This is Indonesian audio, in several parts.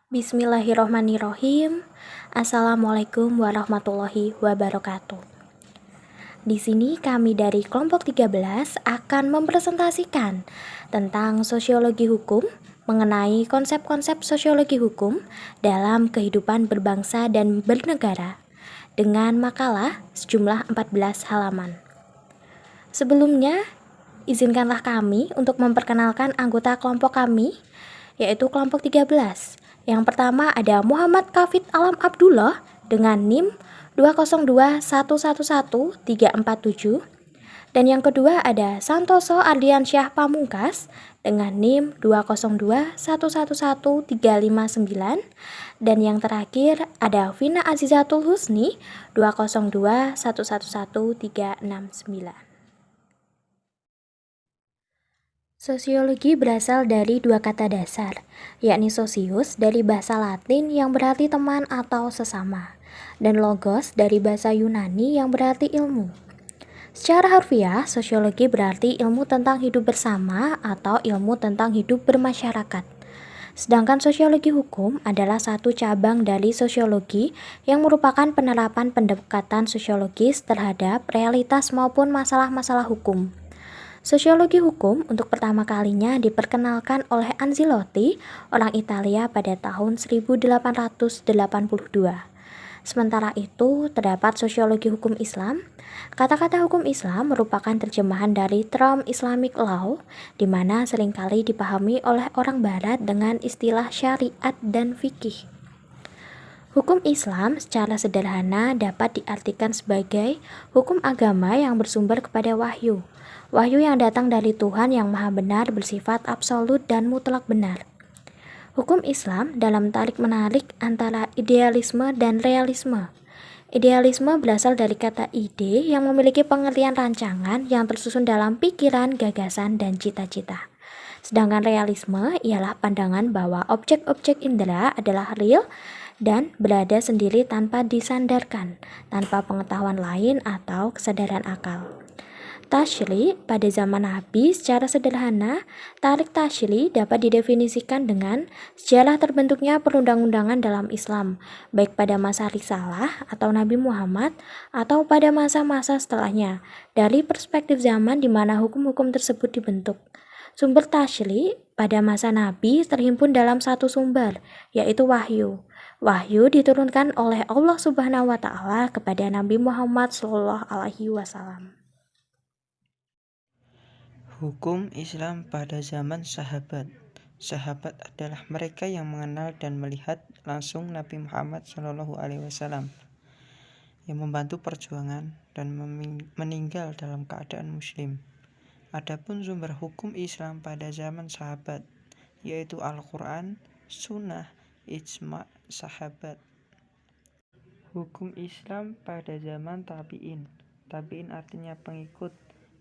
Bismillahirrohmanirrohim. Assalamualaikum warahmatullahi wabarakatuh. Di sini kami dari kelompok 13 akan mempresentasikan tentang sosiologi hukum mengenai konsep-konsep sosiologi hukum dalam kehidupan berbangsa dan bernegara dengan makalah sejumlah 14 halaman. Sebelumnya, izinkanlah kami untuk memperkenalkan anggota kelompok kami, yaitu kelompok 13. Yang pertama ada Muhammad Kafid Alam Abdullah dengan NIM 202111347, dan yang kedua ada Santoso Ardiansyah Pamungkas dengan NIM 202111359, dan yang terakhir ada Vina Azizatul Husni 202111369. Sosiologi berasal dari dua kata dasar, yakni sosius dari bahasa Latin yang berarti teman atau sesama, dan logos dari bahasa Yunani yang berarti ilmu. Secara harfiah, sosiologi berarti ilmu tentang hidup bersama atau ilmu tentang hidup bermasyarakat. Sedangkan sosiologi hukum adalah satu cabang dari sosiologi yang merupakan penerapan pendekatan sosiologis terhadap realitas maupun masalah-masalah hukum. Sosiologi hukum untuk pertama kalinya diperkenalkan oleh Anzilotti, orang Italia pada tahun 1882. Sementara itu, terdapat sosiologi hukum Islam. Kata-kata hukum Islam merupakan terjemahan dari term Islamic law, di mana seringkali dipahami oleh orang Barat dengan istilah syariat dan fikih. Hukum Islam secara sederhana dapat diartikan sebagai hukum agama yang bersumber kepada wahyu. Wahyu yang datang dari Tuhan yang Maha Benar bersifat absolut dan mutlak benar. Hukum Islam dalam tarik-menarik antara idealisme dan realisme. Idealisme berasal dari kata ide yang memiliki pengertian rancangan yang tersusun dalam pikiran, gagasan, dan cita-cita. Sedangkan realisme ialah pandangan bahwa objek-objek indera adalah real dan berada sendiri tanpa disandarkan, tanpa pengetahuan lain atau kesadaran akal. Tasyri pada zaman Nabi secara sederhana, tarik tasyri dapat didefinisikan dengan sejarah terbentuknya perundang-undangan dalam Islam, baik pada masa risalah atau Nabi Muhammad atau pada masa-masa setelahnya, dari perspektif zaman di mana hukum-hukum tersebut dibentuk. Sumber tasyri pada masa Nabi terhimpun dalam satu sumber, yaitu wahyu. Wahyu diturunkan oleh Allah Subhanahu wa Ta'ala kepada Nabi Muhammad SAW. Hukum Islam pada zaman sahabat. Sahabat adalah mereka yang mengenal dan melihat langsung Nabi Muhammad SAW, yang membantu perjuangan dan meninggal dalam keadaan muslim. Adapun sumber hukum Islam pada zaman sahabat, yaitu Al-Quran, Sunnah, Ijma' sahabat. Hukum Islam pada zaman tabi'in. Tabi'in artinya pengikut,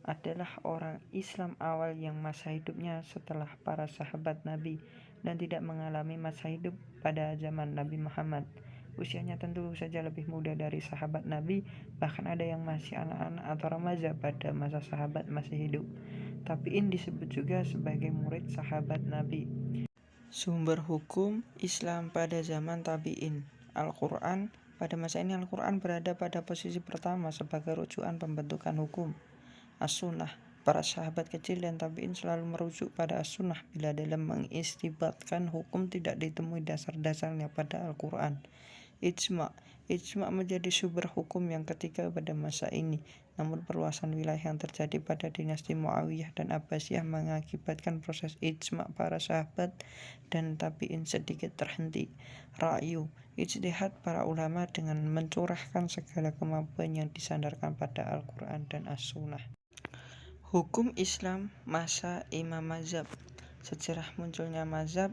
adalah orang Islam awal yang masa hidupnya setelah para sahabat Nabi dan tidak mengalami masa hidup pada zaman Nabi Muhammad. Usianya tentu saja lebih muda dari sahabat Nabi, bahkan ada yang masih anak-anak atau remaja pada masa sahabat masih hidup. Tabi'in disebut juga sebagai murid sahabat Nabi. Sumber hukum Islam pada zaman tabi'in. Al-Quran. Pada masa ini Al-Quran berada pada posisi pertama sebagai rujukan pembentukan hukum. As-Sunnah. Para sahabat kecil dan tabi'in selalu merujuk pada As-Sunnah bila dalam mengistibatkan hukum tidak ditemui dasar-dasarnya pada Al-Quran. Ijma'. Ijma' menjadi sumber hukum yang ketiga pada masa ini. Namun perluasan wilayah yang terjadi pada dinasti Muawiyah dan Abbasiyah mengakibatkan proses ijma' para sahabat dan tabi'in sedikit terhenti. Ra'yu. Ijtihad para ulama dengan mencurahkan segala kemampuan yang disandarkan pada Al-Quran dan As-Sunnah. Hukum Islam masa Imam Mazhab. Sejarah munculnya mazhab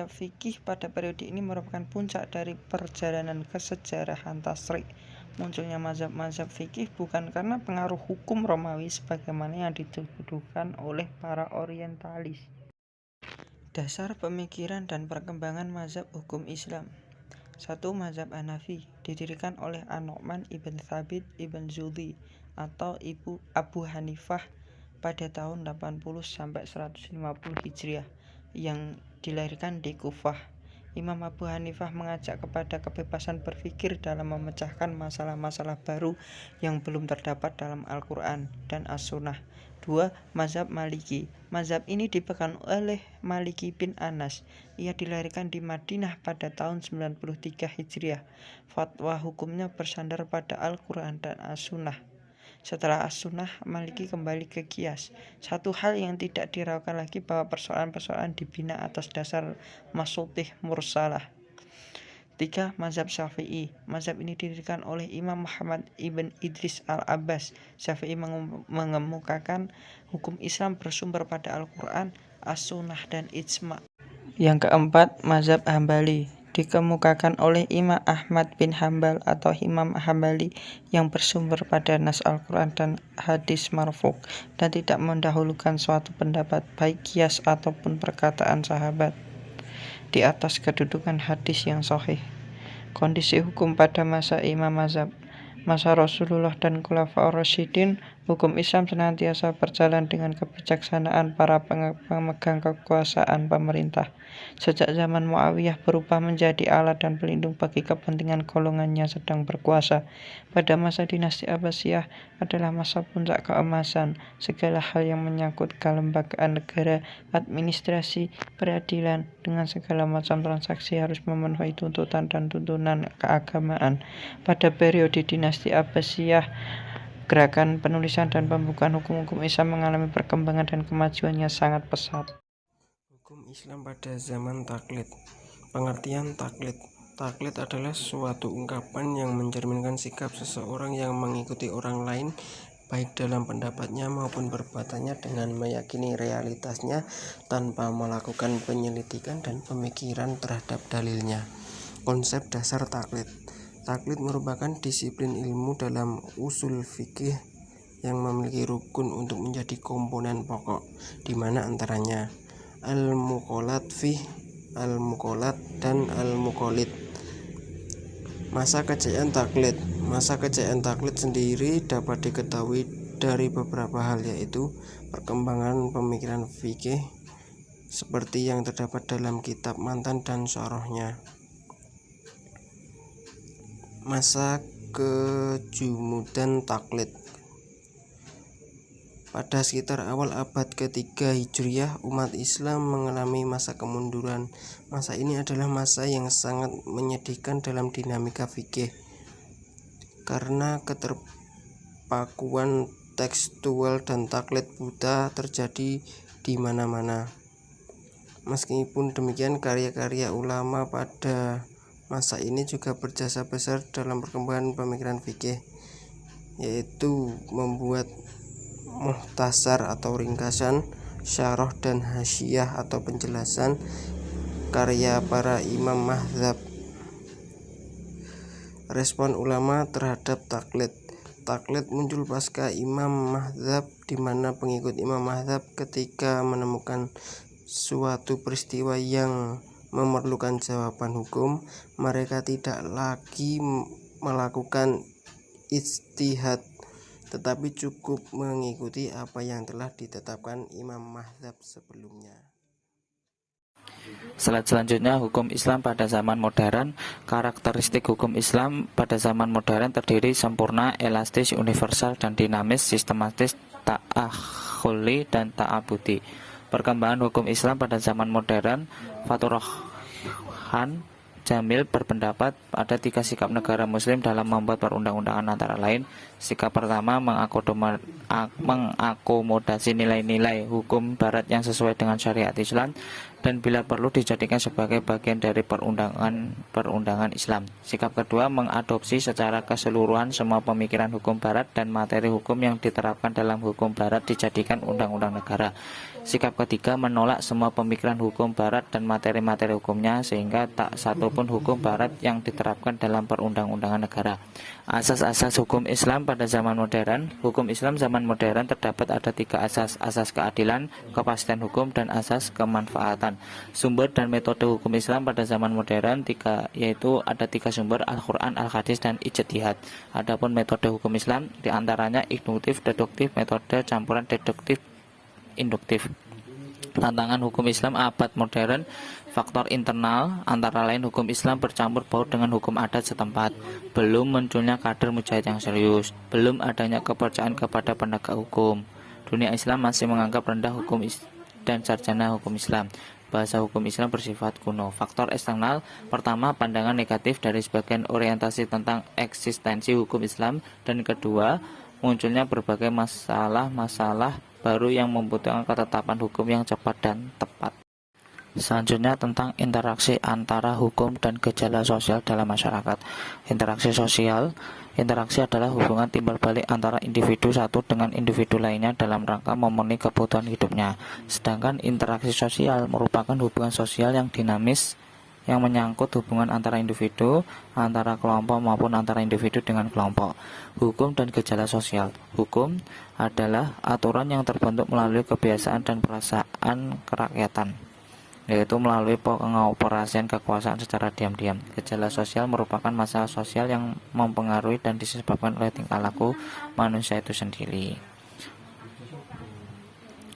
fikih pada periode ini merupakan puncak dari perjalanan kesejarahan tasyri'. Munculnya mazhab fikih bukan karena pengaruh hukum Romawi sebagaimana yang dituduhkan oleh para orientalis. Dasar pemikiran dan perkembangan mazhab hukum Islam. 1. Mazhab Hanafi didirikan oleh An-Nu'man ibn Thabit ibn Zuhri atau Abu Hanifah pada tahun 80-150 Hijriah. yang dilahirkan di Kufah. Imam Abu Hanifah mengajak kepada kebebasan berpikir dalam memecahkan masalah-masalah baru yang belum terdapat dalam Al-Quran dan As-Sunnah. 2. Mazhab Maliki. Mazhab ini dipegang oleh Maliki bin Anas. Ia dilahirkan di Madinah pada tahun 93 Hijriah. Fatwa hukumnya bersandar pada Al-Quran dan As-Sunnah. Setelah As-Sunnah, Maliki kembali ke Qiyas. Satu hal yang tidak diragukan lagi bahwa persoalan-persoalan dibina atas dasar masutih mursalah. 3. Mazhab Syafi'i. Mazhab ini didirikan oleh Imam Muhammad ibn Idris al-Abbas. Syafi'i mengemukakan hukum Islam bersumber pada Al-Quran, As-Sunnah, dan Ijma'. Yang keempat, Mazhab Hambali. Dikemukakan oleh Imam Ahmad bin Hambal atau Imam Hambali yang bersumber pada nas Al-Quran dan hadis marfu' dan tidak mendahulukan suatu pendapat baik qiyas ataupun perkataan sahabat di atas kedudukan hadis yang sahih. Kondisi hukum pada masa Imam Mazhab. Masa Rasulullah dan Khulafaur Rasyidin, hukum Islam senantiasa berjalan dengan kebijaksanaan para pemegang kekuasaan pemerintah. Sejak zaman Muawiyah berubah menjadi alat dan pelindung bagi kepentingan golongannya sedang berkuasa. Pada masa dinasti Abbasiyah adalah masa puncak keemasan. Segala hal yang menyangkut kelembagaan negara, administrasi, peradilan, dengan segala macam transaksi harus memenuhi tuntutan dan tuntunan keagamaan. Pada periode dinasti Abbasiyah, gerakan penulisan dan pembukaan hukum-hukum Islam mengalami perkembangan dan kemajuannya sangat pesat. Hukum Islam pada zaman taklid. Pengertian taklid. Taklid adalah suatu ungkapan yang mencerminkan sikap seseorang yang mengikuti orang lain baik dalam pendapatnya maupun perbuatannya dengan meyakini realitasnya tanpa melakukan penyelidikan dan pemikiran terhadap dalilnya. Konsep dasar taklid. Taklid merupakan disiplin ilmu dalam usul fikih yang memiliki rukun untuk menjadi komponen pokok, di mana antaranya al-muqallad fih, al-muqallad, dan al-muqallid. Masa kejayaan taklid. Masa kejayaan taklid sendiri dapat diketahui dari beberapa hal, yaitu perkembangan pemikiran fikih seperti yang terdapat dalam kitab Mantan dan Syarahnya. Masa kejumudan taklid. Pada sekitar awal abad ke-3 Hijriah, umat Islam mengalami masa kemunduran. Masa ini adalah masa yang sangat menyedihkan dalam dinamika fikih karena keterpakuan tekstual dan taklid buta terjadi di mana-mana. Meskipun demikian, karya-karya ulama pada masa ini juga berjasa besar dalam perkembangan pemikiran fikih, yaitu membuat muhtasar atau ringkasan, syarah dan hasyiyah atau penjelasan karya para imam mazhab. Respon ulama terhadap taklid. Taklid muncul pasca imam mazhab, di mana pengikut imam mazhab ketika menemukan suatu peristiwa yang memerlukan jawaban hukum, mereka tidak lagi melakukan ijtihad, tetapi cukup mengikuti apa yang telah ditetapkan imam mazhab sebelumnya. Slide selanjutnya, hukum Islam pada zaman modern. Karakteristik hukum Islam pada zaman modern terdiri sempurna, elastis, universal, dan dinamis, sistematis, ta'akhuli, dan ta'abudi. Perkembangan hukum Islam pada zaman modern. Faturrahman Jamil berpendapat ada 3 sikap negara muslim dalam membuat perundang-undangan, antara lain: sikap pertama, mengakomodasi nilai-nilai hukum barat yang sesuai dengan syariat Islam dan bila perlu dijadikan sebagai bagian dari perundangan Islam. Sikap kedua, mengadopsi secara keseluruhan semua pemikiran hukum barat dan materi hukum yang diterapkan dalam hukum barat dijadikan undang-undang negara. Sikap ketiga, menolak semua pemikiran hukum barat dan materi-materi hukumnya sehingga tak satu pun hukum barat yang diterapkan dalam perundang-undangan negara. Asas-asas hukum Islam pada zaman modern. Hukum Islam zaman modern terdapat ada 3 asas: asas keadilan, kepastian hukum, dan asas kemanfaatan. Sumber dan metode hukum Islam pada zaman modern yaitu ada 3 sumber: Al-Quran, Al-Hadis, dan Ijtihad. Adapun metode hukum Islam diantaranya induktif, deduktif, metode campuran deduktif induktif. Tantangan hukum Islam abad modern. Faktor internal antara lain hukum Islam bercampur baur dengan hukum adat setempat, belum munculnya kader mujahid yang serius, belum adanya kepercayaan kepada penegak hukum. Dunia Islam masih menganggap rendah hukum dan sarjana hukum Islam. Bahasa hukum Islam bersifat kuno. Faktor eksternal, pertama, pandangan negatif dari sebagian orientasi tentang eksistensi hukum Islam, dan kedua, munculnya berbagai masalah-masalah baru yang membutuhkan ketetapan hukum yang cepat dan tepat. Selanjutnya tentang interaksi antara hukum dan gejala sosial dalam masyarakat. Interaksi sosial. Interaksi adalah hubungan timbal balik antara individu satu dengan individu lainnya dalam rangka memenuhi kebutuhan hidupnya. Sedangkan interaksi sosial merupakan hubungan sosial yang dinamis yang menyangkut hubungan antara individu, antara kelompok maupun antara individu dengan kelompok. Hukum dan gejala sosial. Hukum adalah aturan yang terbentuk melalui kebiasaan dan perasaan kerakyatan, yaitu melalui pengoperasian kekuasaan secara diam-diam. Gejala sosial merupakan masalah sosial yang mempengaruhi dan disebabkan oleh tingkah laku manusia itu sendiri.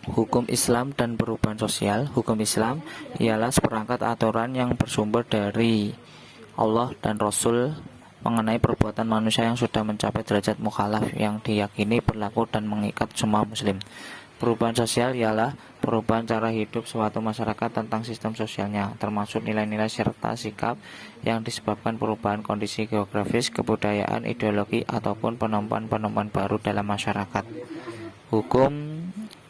Hukum Islam dan perubahan sosial. Hukum Islam ialah seperangkat aturan yang bersumber dari Allah dan Rasul mengenai perbuatan manusia yang sudah mencapai derajat mukhalaf yang diyakini berlaku dan mengikat semua muslim. Perubahan sosial ialah perubahan cara hidup suatu masyarakat tentang sistem sosialnya, termasuk nilai-nilai serta sikap yang disebabkan perubahan kondisi geografis, kebudayaan, ideologi, ataupun penemuan-penemuan baru dalam masyarakat. Hukum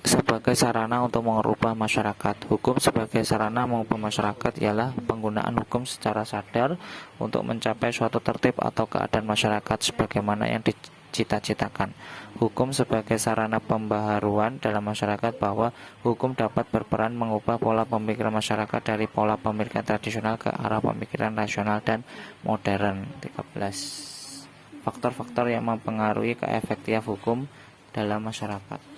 sebagai sarana untuk mengubah masyarakat. Hukum sebagai sarana mengubah masyarakat ialah penggunaan hukum secara sadar untuk mencapai suatu tertib atau keadaan masyarakat sebagaimana yang dicita-citakan. Hukum sebagai sarana pembaharuan dalam masyarakat, bahwa hukum dapat berperan mengubah pola pemikiran masyarakat dari pola pemikiran tradisional ke arah pemikiran rasional dan modern. 13. Faktor-faktor yang mempengaruhi keefektifan hukum dalam masyarakat.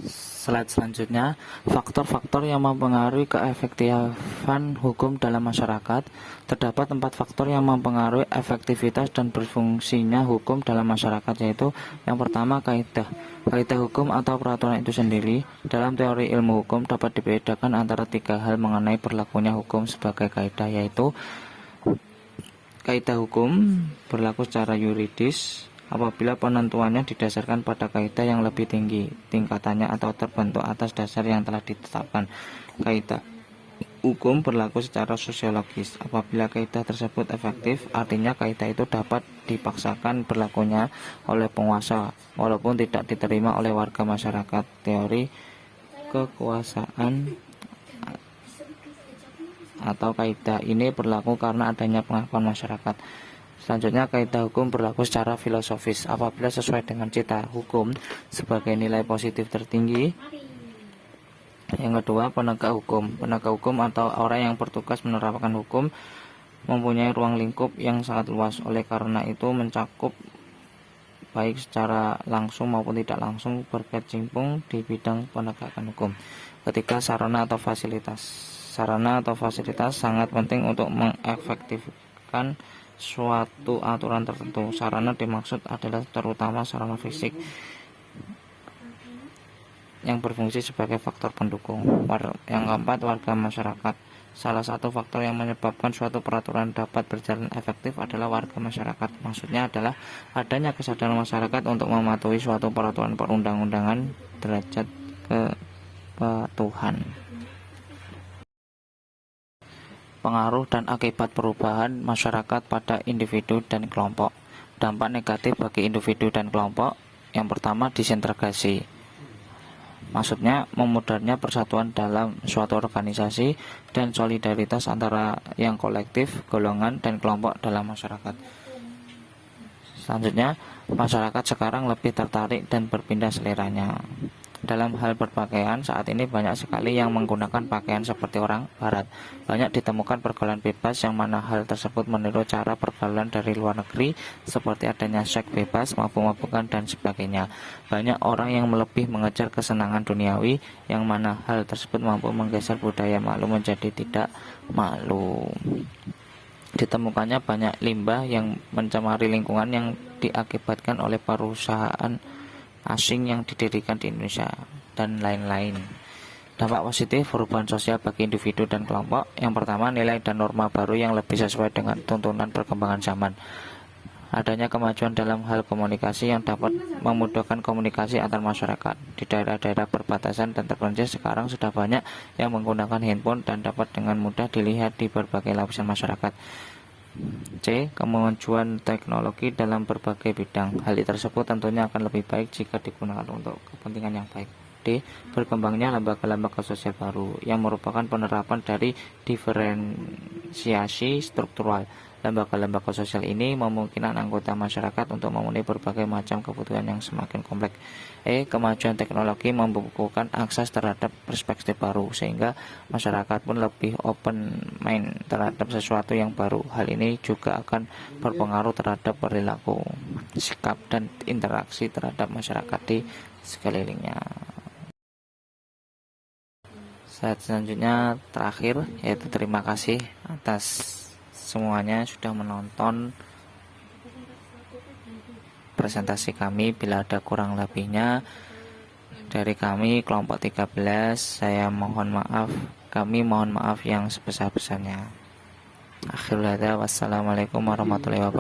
Slide selanjutnya, faktor-faktor yang mempengaruhi keefektifan hukum dalam masyarakat. Terdapat 4 faktor yang mempengaruhi efektivitas dan berfungsinya hukum dalam masyarakat, yaitu yang pertama, kaidah. Kaidah hukum atau peraturan itu sendiri. Dalam teori ilmu hukum dapat dibedakan antara 3 hal mengenai berlakunya hukum sebagai kaidah, yaitu kaidah hukum berlaku secara yuridis apabila penentuannya didasarkan pada kaidah yang lebih tinggi tingkatannya atau terbentuk atas dasar yang telah ditetapkan. Kaidah hukum berlaku secara sosiologis apabila kaidah tersebut efektif, artinya kaidah itu dapat dipaksakan berlakunya oleh penguasa walaupun tidak diterima oleh warga masyarakat. Teori kekuasaan atau kaidah ini berlaku karena adanya pengakuan masyarakat. Selanjutnya, kaidah hukum berlaku secara filosofis apabila sesuai dengan cita hukum sebagai nilai positif tertinggi. Yang kedua, penegak hukum. Penegak hukum atau orang yang bertugas menerapkan hukum mempunyai ruang lingkup yang sangat luas, oleh karena itu mencakup baik secara langsung maupun tidak langsung berkecimpung di bidang penegakan hukum. Ketiga, sarana atau fasilitas. Sarana atau fasilitas sangat penting untuk mengefektifkan suatu aturan tertentu. Sarana dimaksud adalah terutama sarana fisik yang berfungsi sebagai faktor pendukung. Yang keempat, warga masyarakat. Salah satu faktor yang menyebabkan suatu peraturan dapat berjalan efektif adalah warga masyarakat. Maksudnya adalah adanya kesadaran masyarakat untuk mematuhi suatu peraturan perundang-undangan derajat kepatuhan. Pengaruh dan akibat perubahan masyarakat pada individu dan kelompok. Dampak negatif bagi individu dan kelompok. Yang pertama, disintegrasi. Maksudnya memudarnya persatuan dalam suatu organisasi dan solidaritas antara yang kolektif, golongan, dan kelompok dalam masyarakat. Selanjutnya, masyarakat sekarang lebih tertarik dan berpindah seleranya. Dalam hal berpakaian, saat ini banyak sekali yang menggunakan pakaian seperti orang barat. Banyak ditemukan pergaulan bebas yang mana hal tersebut meniru cara pergaulan dari luar negeri seperti adanya seks bebas, mabuk-mabukan, dan sebagainya. Banyak orang yang lebih mengejar kesenangan duniawi yang mana hal tersebut mampu menggeser budaya malu menjadi tidak malu. Ditemukannya banyak limbah yang mencemari lingkungan yang diakibatkan oleh perusahaan asing yang didirikan di Indonesia dan lain-lain. Dampak positif perubahan sosial bagi individu dan kelompok. Yang pertama, nilai dan norma baru yang lebih sesuai dengan tuntunan perkembangan zaman. Adanya kemajuan dalam hal komunikasi yang dapat memudahkan komunikasi antar masyarakat. Di daerah-daerah perbatasan dan terpencil sekarang sudah banyak yang menggunakan handphone dan dapat dengan mudah dilihat di berbagai lapisan masyarakat. C. Kemajuan teknologi dalam berbagai bidang. Hal tersebut tentunya akan lebih baik jika digunakan untuk kepentingan yang baik. D. Berkembangnya lembaga-lembaga sosial baru yang merupakan penerapan dari diferensiasi struktural. Lembaga-lembaga sosial ini memungkinkan anggota masyarakat untuk memenuhi berbagai macam kebutuhan yang semakin kompleks. E. Kemajuan teknologi membukukan akses terhadap perspektif baru sehingga masyarakat pun lebih open mind terhadap sesuatu yang baru. Hal ini juga akan berpengaruh terhadap perilaku, sikap, dan interaksi terhadap masyarakat di sekelilingnya. Selanjutnya terakhir yaitu terima kasih atas semuanya sudah menonton presentasi kami. Bila ada kurang lebihnya dari kami kelompok 13, saya mohon maaf. Kami mohon maaf yang sebesar-besarnya. Akhirul hada, wassalamualaikum warahmatullahi wabarakatuh.